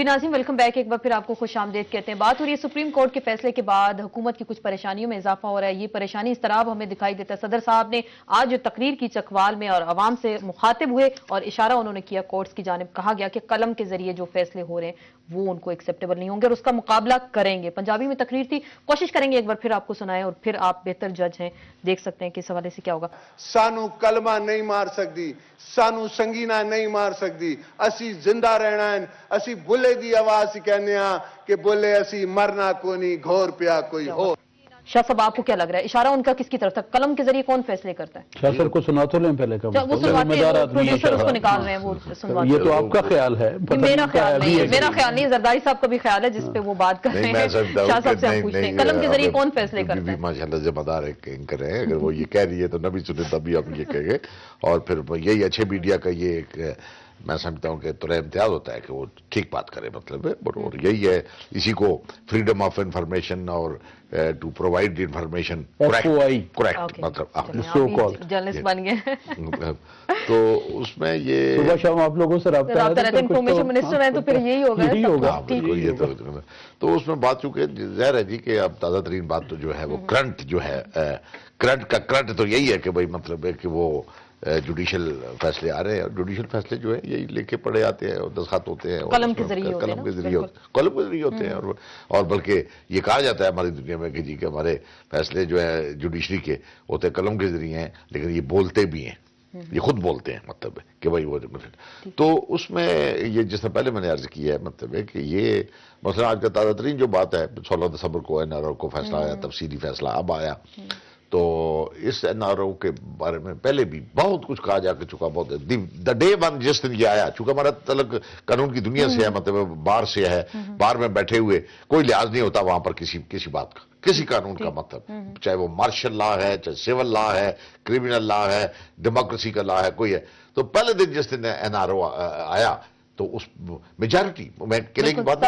جی ناظرین welcome back, ایک بار پھر آپ کو خوش آمدید کہتے ہیں۔ بات ہو رہی ہے سپریم کورٹ کے فیصلے کے بعد حکومت کی کچھ پریشانیوں میں اضافہ ہو رہا ہے۔ یہ پریشانی اضطراب ہمیں دکھائی دیتا ہے۔ صدر صاحب نے آج جو تقریر کی چکوال میں اور عوام سے مخاطب ہوئے اور اشارہ انہوں نے کیا کورٹس کی جانب، کہا گیا کہ قلم کے ذریعے جو فیصلے ہو رہے ہیں وہ ان کو ایکسیپٹیبل نہیں ہوں گے اور اس کا مقابلہ کریں گے۔ پنجابی میں تقریر تھی، کوشش کریں گے ایک بار پھر آپ کو سنائیں اور پھر آپ بہتر جج ہیں، دیکھ سکتے ہیں کہ اس حوالے سے کیا ہوگا۔ سانو کلمہ نہیں مار سکتی، سانو سنگینہ نہیں مار سکتی، اسی زندہ رہنا ہے، اسی بلے دی آواز کہنے ہاں کہ بولے اسی مرنا کو نہیں، گھور پیا کوئی ہو۔ شاہ صاحب آپ کو کیا لگ رہا ہے اشارہ ان کا کس کی طرف تھا؟ قلم کے ذریعے کون فیصلے کرتا ہے؟ شاہ صاحب کو سنا تو لیں پہلے کا وہ سنواتے ہیں، پروڈیوسر اس کو نکال رہے ہیں، وہ سنواتے ہیں۔ یہ تو آپ کا خیال ہے، میرا خیال نہیں ہے، میرا خیال نہیں ہے، زرداری صاحب کا بھی خیال ہے جس پہ وہ بات کر رہے ہیں۔ شاہ صاحب سے آپ پوچھتے ہیں قلم کے ذریعے کون فیصلے کرتا ہے؟ ماشاءاللہ ذمہ دار اینکر ہیں، اگر وہ یہ کہہ رہی ہے تو نہ بھی سنیں تب بھی ہم یہ کہیں گے، اور پھر یہی اچھے میڈیا کا یہ ایک میں سمجھتا ہوں کہ ترے امتیاز ہوتا ہے کہ وہ ٹھیک بات کرے، مطلب ہے، اور یہی ہے، اسی کو فریڈم آف انفارمیشن اور ٹو پرووائڈ انفارمیشن کریکٹ مطلب جرنلسٹ بن گئے تو اس میں یہ صبح شام آپ لوگوں سے رابطہ رہتا ہے، انفارمیشن منسٹر ہیں تو پھر یہی ہوگا۔ تو اس میں بات چونکہ ظاہر ہے جی کہ اب تازہ ترین بات تو جو ہے وہ کرنٹ جو ہے، کرنٹ کا کرنٹ تو یہی ہے کہ بھائی مطلب ہے کہ وہ جوڈیشل فیصلے آ رہے ہیں، اور جوڈیشل فیصلے جو ہے یہی لے کے پڑے آتے ہیں اور دستخط ہوتے ہیں، قلم کے ذریعے ہوتے ہیں، اور بلکہ یہ کہا جاتا ہے ہماری دنیا میں کہ جی کہ ہمارے فیصلے جو ہے جوڈیشری کے ہوتے ہیں قلم کے ذریعے ہیں، لیکن یہ بولتے بھی ہیں، یہ خود بولتے ہیں، مطلب ہے کہ بھائی وہ تو اس میں یہ جس طرح پہلے میں نے عرض کیا ہے، مطلب ہے کہ یہ مثلا آج کا تازہ ترین جو بات ہے 16 دسمبر کو این آر او کو فیصلہ آیا، تفصیلی فیصلہ اب آیا، تو اس این آر او کے بارے میں پہلے بھی بہت کچھ کہا جا چکا، بہت دا ڈے ون جس دن یہ آیا، چونکہ ہمارا تعلق قانون کی دنیا سے ہے، مطلب بار سے ہے، بار میں بیٹھے ہوئے کوئی لحاظ نہیں ہوتا وہاں پر کسی بات کا، کسی قانون کا، مطلب چاہے وہ مارشل لا ہے، چاہے سول لا ہے، کرمنل لا ہے، ڈیموکریسی کا لا ہے، کوئی ہے، تو پہلے دن جس دن این آر او آیا تو اس میجارٹی میں قلعے کی بات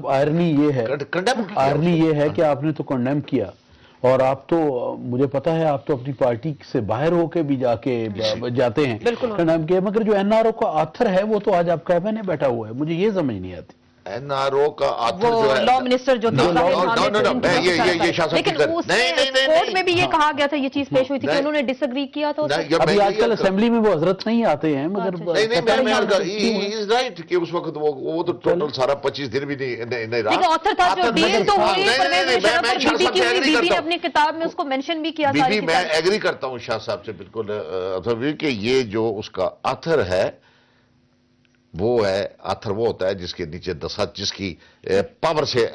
آئرنی یہ ہے کہ آپ نے تو کنڈیم کیا، اور آپ تو مجھے پتا ہے آپ تو اپنی پارٹی سے باہر ہو کے بھی جاتے ہیں کنڈیم کیا، مگر جو این آر او کا آتھر ہے وہ تو آج آپ کیبن میں بیٹھا ہوا ہے، مجھے یہ سمجھ نہیں آتی۔ این آر او کا آتھر جو ہے لا منسٹر جو تھے، لیکن کورٹ میں بھی یہ کہا گیا تھا، یہ چیز پیش ہوئی تھی کہ انہوں نے ڈس ایگری کیا تھا۔ ابھی آج کل اسمبلی میں وہ حضرت نہیں آتے ہیں، مگر کہ اس وقت وہ تو ٹوٹل سارا 25 دن بھی نہیں رہا، لیکن آتھر تھا جو ڈیل تو ہوئی پرویز مشرف اور بی بی کی ہوئی، بی بی نے اپنی کتاب میں اس کو مینشن بھی کیا۔ میں ایگری کرتا ہوں شاہ صاحب سے بالکل کہ یہ جو اس کا آتھر ہے وہ ہے، آتھر وہ ہوتا ہے جس کے نیچے دستخط جس کی پاور سے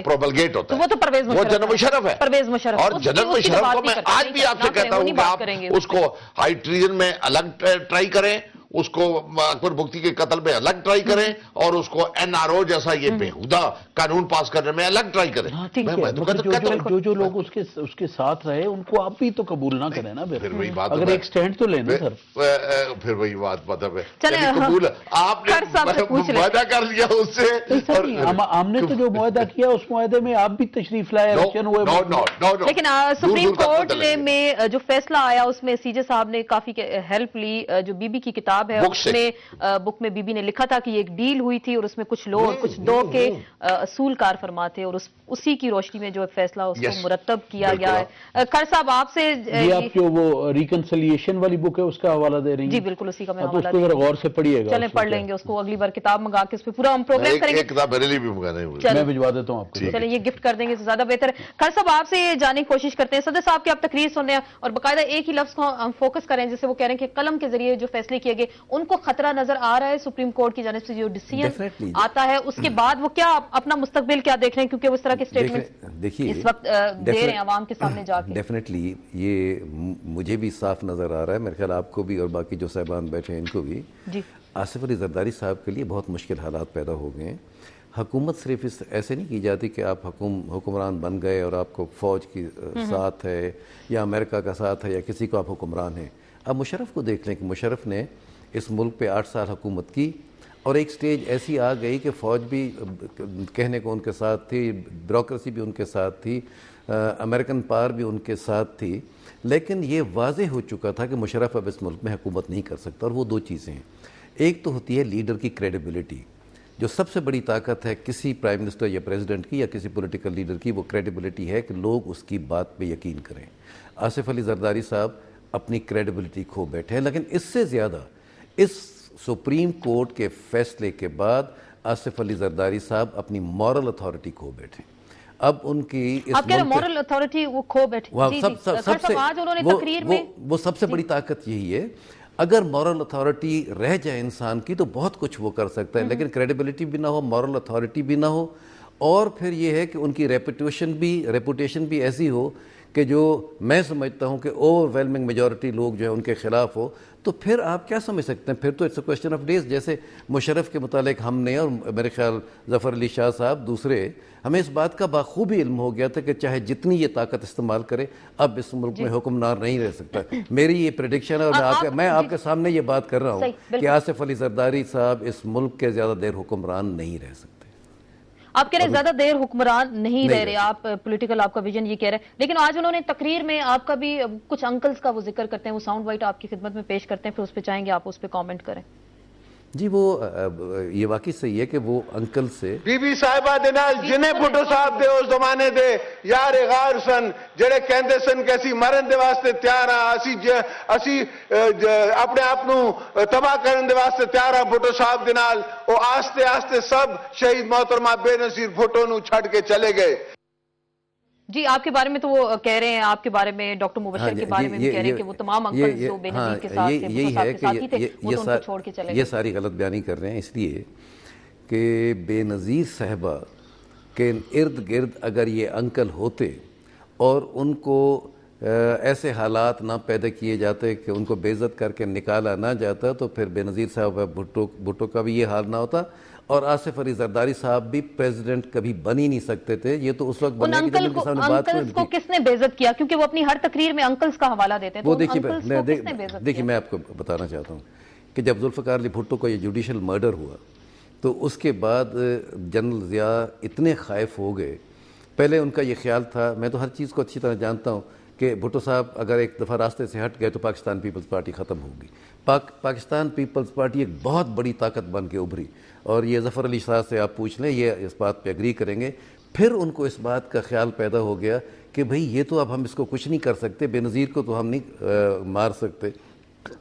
پروبلگیٹ ہوتا ہے، وہ تو پرویز مشرف، وہ جنرل مشرف ہے، پرویز مشرف، اور جنرل مشرف کو میں آج بھی آپ سے کہتا ہوں کہ آپ اس کو ہائی ٹریزن میں الگ ٹرائی کریں، اس کو اکبر بگٹی کے قتل میں الگ ٹرائی کریں، اور اس کو این آر او جیسا یہ بےہودہ قانون پاس کرنے میں الگ ٹرائی کریں۔ جو لوگ اس کے ساتھ رہے ان کو آپ بھی تو قبول نہ کریں نا، پھر وہی بات، اگر ایک سٹینڈ تو لینا سر، پھر وہی بات مطلب ہے قبول آپ نے معاہدہ کر لیا اس سے، ہم نے تو جو معاہدہ کیا اس معاہدے میں آپ بھی تشریف لائے، الیکشن ہوئے، لیکن سپریم کورٹ میں جو فیصلہ آیا اس میں سی جے صاحب نے کافی ہیلپ لی، جو بی بی کی کتاب ہے اس میں بک میں بی بی نے لکھا تھا کہ یہ ایک ڈیل ہوئی تھی اور اس میں کچھ لوگ کچھ دو کے اصول کار فرما تھے، اور اسی کی روشنی میں جو فیصلہ اس کو مرتب کیا گیا ہے۔ کھر صاحب آپ سے آپ جو وہ ریکنسلیشن والی بک ہے اس کا حوالہ دے رہی ہیں؟ جی بالکل اسی کا میں حوالہ دے رہی ہوں، غور سے پڑھیے گا، چلیں پڑھ لیں گے اس کو، اگلی بار کتاب منگا کے اس پہ پورا ہم پروگرام کریں گے، ایک کتاب میرے لیے بھی منگانا ہے، میں بھجوا دیتا ہوں آپ کو، چلیں یہ گفٹ کر دیں گے تو زیادہ بہتر ہے۔ کھر صاحب آپ سے یہ جاننے کی کوشش کرتے ہیں، صدر صاحب کی آپ تقریر سننے ہیں اور باقاعدہ ایک ہی لفظ کو ہم فوکس کریں، جیسے وہ کہہ رہے ہیں کہ قلم کے ذریعے جو فیصلے کیے گئے ان کو خطرہ نظر آ رہا ہے سپریم کورٹ کی جانب سے جو ڈیسیژن آتا ہے، اس کے بعد وہ کیا اپنا مستقبل کیا دیکھ رہے ہیں، کیونکہ وہ اس طرح کے سٹیٹمنٹ اس وقت دے رہے ہیں عوام کے سامنے جا کے؟ ڈیفینیٹلی یہ مجھے بھی صاف نظر آ رہا ہے، میرے خیال آپ کو بھی اور باقی جو صاحبان بیٹھے ہیں ان کو بھی، آصف علی زرداری صاحب کے لیے بہت مشکل حالات پیدا ہو گئے ہیں۔ حکومت صرف ایسے نہیں کی جاتی کہ آپ حکمران بن گئے اور آپ کو فوج کی ساتھ ہے یا امریکہ کا ساتھ ہے یا کسی کو آپ حکمران ہیں۔ اب مشرف کو دیکھ لیں کہ مشرف نے اس ملک پہ 8 سال حکومت کی، اور ایک سٹیج ایسی آ گئی کہ فوج بھی کہنے کو ان کے ساتھ تھی، بیوروکریسی بھی ان کے ساتھ تھی، امریکن پاور بھی ان کے ساتھ تھی، لیکن یہ واضح ہو چکا تھا کہ مشرف اب اس ملک میں حکومت نہیں کر سکتا، اور وہ دو چیزیں ہیں، ایک تو ہوتی ہے لیڈر کی کریڈیبلٹی. جو سب سے بڑی طاقت ہے کسی پرائم منسٹر یا پریزیڈنٹ کی یا کسی پولیٹیکل لیڈر کی، وہ کریڈیبلٹی ہے کہ لوگ اس کی بات پہ یقین کریں. آصف علی زرداری صاحب اپنی کریڈیبلٹی کھو بیٹھے ہیں، لیکن اس سے زیادہ اس سپریم کورٹ کے فیصلے کے بعد آصف علی زرداری صاحب اپنی مورل اتھارٹی کھو بیٹھے. اب ان کی آپ کہہ رہے ہیں مورل اتھارٹی وہ کھو بیٹھے. وہ سب سے بڑی طاقت یہی ہے. اگر مورل اتھارٹی رہ جائے انسان کی تو بہت کچھ وہ کر سکتا ہے، لیکن کریڈیبلٹی بھی نہ ہو، مورل اتھارٹی بھی نہ ہو، اور پھر یہ ہے کہ ان کی ریپوٹیشن بھی ایسی ہو کہ جو میں سمجھتا ہوں کہ اوور ویلمنگ میجورٹی لوگ جو ہے ان کے خلاف ہو، تو پھر آپ کیا سمجھ سکتے ہیں؟ پھر تو it's a question of days. جیسے مشرف کے متعلق ہم نے اور میرے خیال ظفر علی شاہ صاحب دوسرے، ہمیں اس بات کا بخوبی علم ہو گیا تھا کہ چاہے جتنی یہ طاقت استعمال کرے اب اس ملک میں حکمران نہیں رہ سکتا. میری یہ پریڈکشن ہے اور میں آپ کے سامنے یہ بات کر رہا ہوں کہ آصف علی زرداری صاحب اس ملک کے زیادہ دیر حکمران نہیں رہ سکتے. آپ کہہ رہے ہیں زیادہ دیر حکمران نہیں رہ رہے، آپ پولیٹیکل آپ کا ویژن یہ کہہ رہے ہیں، لیکن آج انہوں نے تقریر میں آپ کا بھی کچھ انکلز کا وہ ذکر کرتے ہیں، وہ ساؤنڈ وائٹ آپ کی خدمت میں پیش کرتے ہیں، پھر اس پہ چاہیں گے آپ اس پہ کامنٹ کریں. جی وہ یہ واقعی صحیح ہے کہ وہ انکل سے بی بی صاحبہ دے نال جنہیں بھٹو صاحب دے اس زمانے دے یار غار سن جڑے کہندے سن کہ اسی مرن دے واسطے تیار ہاں، اسی اپنے آپ نو تباہ کرن دے واسطے تیار ہاں. بھٹو صاحب دے نال او آستے آستے سب شہید محترمہ بے نظیر بھٹو نو چھڈ کے چلے گئے. جی آپ کے بارے میں تو وہ کہہ رہے ہیں، آپ کے بارے میں ڈاکٹر مبشر کے بارے میں بھی کہہ رہے ہیں کہ وہ تمام انکلز جو بے نظیر کے ساتھ تھے، بھٹو صاحب کے ساتھ ہی تھے، وہ تو ان کو چھوڑ کے چلے گئے. یہ ساری غلط بیانی کر رہے ہیں اس لیے کہ بے نظیر صاحبہ کے ارد گرد اگر یہ انکل ہوتے اور ان کو ایسے حالات نہ پیدا کیے جاتے کہ ان کو بے عزت کر کے نکالا نہ جاتا، تو پھر بے نظیر صاحب بھٹو کا بھی یہ حال نہ ہوتا، اور آصف علی زرداری صاحب بھی پریزیڈنٹ کبھی بن ہی نہیں سکتے تھے. یہ تو اس وقت بنے گی جب ان کے سامنے بات انکلز کو کس نے بے عزت کیا؟ کیونکہ وہ اپنی ہر تقریر میں انکلز کا حوالہ دیتے ہیں. وہ دیکھیے میں آپ کو بتانا چاہتا ہوں کہ جب ذوالفقار علی بھٹو کو یہ جوڈیشل مرڈر ہوا تو اس کے بعد جنرل ضیاء اتنے خائف ہو گئے. پہلے ان کا یہ خیال تھا، میں تو ہر چیز کو اچھی طرح جانتا ہوں، کہ بھٹو صاحب اگر ایک دفعہ راستے سے ہٹ گئے تو پاکستان پیپلز پارٹی ختم ہوگی. پاکستان پیپلز پارٹی ایک بہت بڑی طاقت بن کے ابھری، اور یہ ظفر علی شاہ سے آپ پوچھ لیں، یہ اس بات پہ اگری کریں گے. پھر ان کو اس بات کا خیال پیدا ہو گیا کہ بھئی یہ تو اب ہم اس کو کچھ نہیں کر سکتے، بے نظیر کو تو ہم نہیں مار سکتے،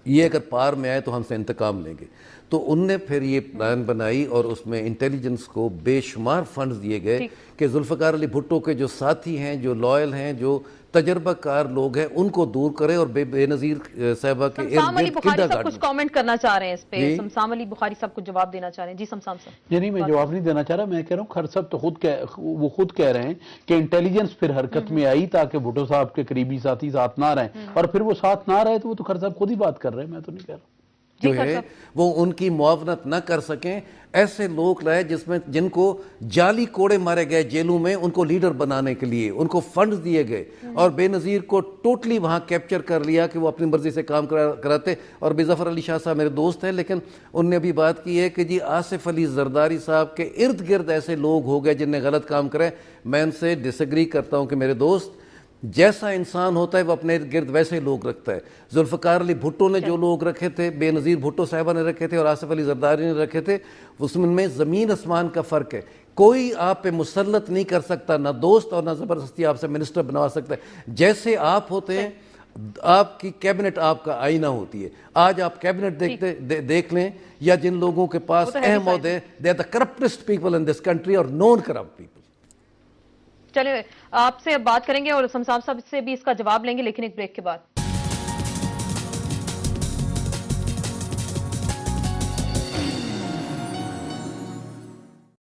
یہ اگر پار میں آئے تو ہم سے انتقام لیں گے. تو ان نے پھر یہ پلان بنائی اور اس میں انٹیلیجنس کو بے شمار فنڈز دیے گئے کہ ذوالفقار علی بھٹو کے جو ساتھی ہیں، جو لائل ہیں، جو تجربہ کار لوگ ہیں، ان کو دور کرے اور بے نظیر صاحبہ کے سمسام علی بخاری صاحب کچھ کامنٹ کرنا چاہ رہے ہیں اس پہ. سمسام علی بخاری صاحب کچھ جواب دینا چاہ رہے ہیں. جی سمسام صاحب. نہیں میں جواب نہیں دینا چاہ رہا، میں کہہ رہا ہوں خر صاحب تو وہ خود کہہ رہے ہیں کہ انٹیلیجنس پھر حرکت میں آئی تاکہ بھٹو صاحب کے قریبی ساتھی ساتھ نہ رہیں، اور پھر وہ ساتھ نہ رہے تو وہ تو خر صاحب خود ہی بات کر رہے ہیں، میں تو نہیں کہہ رہا. جو ہے وہ ان کی معاونت نہ کر سکیں. ایسے لوگ لائے جن کو جعلی کوڑے مارے گئے جیلوں میں، ان کو لیڈر بنانے کے لیے ان کو فنڈز دیے گئے، اور بے نظیر کو ٹوٹلی وہاں کیپچر کر لیا کہ وہ اپنی مرضی سے کام کراتے. اور بھی ظفر علی شاہ صاحب میرے دوست ہیں، لیکن ان نے بھی بات کی ہے کہ جی آصف علی زرداری صاحب کے ارد گرد ایسے لوگ ہو گئے جن نے غلط کام کرے. میں ان سے ڈس ایگری کرتا ہوں کہ میرے دوست، جیسا انسان ہوتا ہے وہ اپنے ارد گرد ویسے لوگ رکھتا ہے. ذوالفقار علی بھٹو نے جو لوگ رکھے تھے، بے نظیر بھٹو صاحبہ نے رکھے تھے اور آصف علی زرداری نے رکھے تھے، اس میں زمین آسمان کا فرق ہے. کوئی آپ پہ مسلط نہیں کر سکتا، نہ دوست اور نہ زبردستی آپ سے منسٹر بنوا سکتا ہے. جیسے آپ ہوتے ہیں، آپ کی کیبنٹ آپ کا آئینہ ہوتی ہے. آج آپ کیبنٹ دیکھ لیں یا جن لوگوں کے پاس اہم عہدے، they are the corruptest people in this country اور known corrupt people. چلے آپ سے بات کریں گے اور سمسام صاحب سے بھی اس کا جواب لیں گے، لیکن ایک بریک کے بعد.